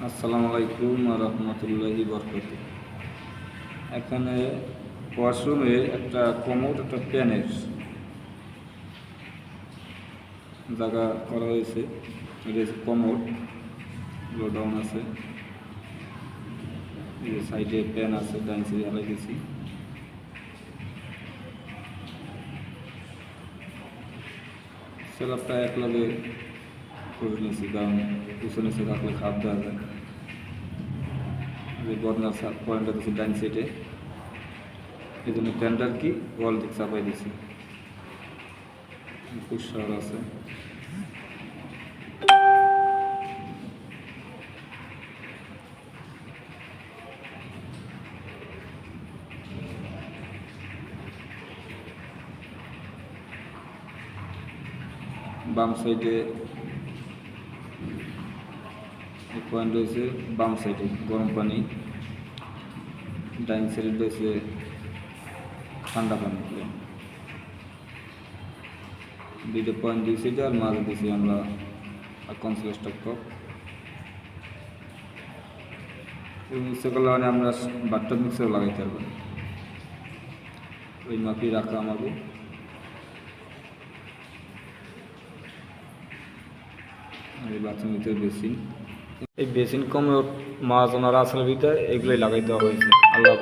আসসালামু আলাইকুম রহমতুল্লাহি বরকত। এখানে ওয়াশরুমে একটা কমোড, একটা প্যানের জায়গা করা হয়েছে। এটা কমোড, ডাউন আছে, এই যে সাইডে প্যান আছে, ডাইন সাইডে হালাই দিয়েছি। সেলাপটা একলাগে করে নিয়েছি, কারণ পিছনে সে থাকলে খাপ দেওয়া যায়। যে বর্নার পয়েন্টটা দিচ্ছি ডাইন সাইডে, এই জন্য প্যানটা আর কি ওয়াল দিক চাপাই দিচ্ছি। পুষ্পার আছে, বাম সাইডে পয়েন্ট রয়েছে, বাম সাইডে গরম পানি, ডাইন সাইডে রয়েছে ঠান্ডা পানি। দুইটা পয়েন্ট দুই সাইডে, আর মাঝে দিয়েছি আমরা কনসোলেস্টার কাপ। ইচ্ছে করলে মানে আমরা বাট্টার মিক্সারও লাগাইতে পারবো, ওই মাপি রাখা আমাকে। এই বাথরুমের বেসিন, এই বেসিন কমে মাছ ওনারা আসলে ভিতরে এগুলোই লাগাই দেওয়া হয়েছে। আল্লাহ।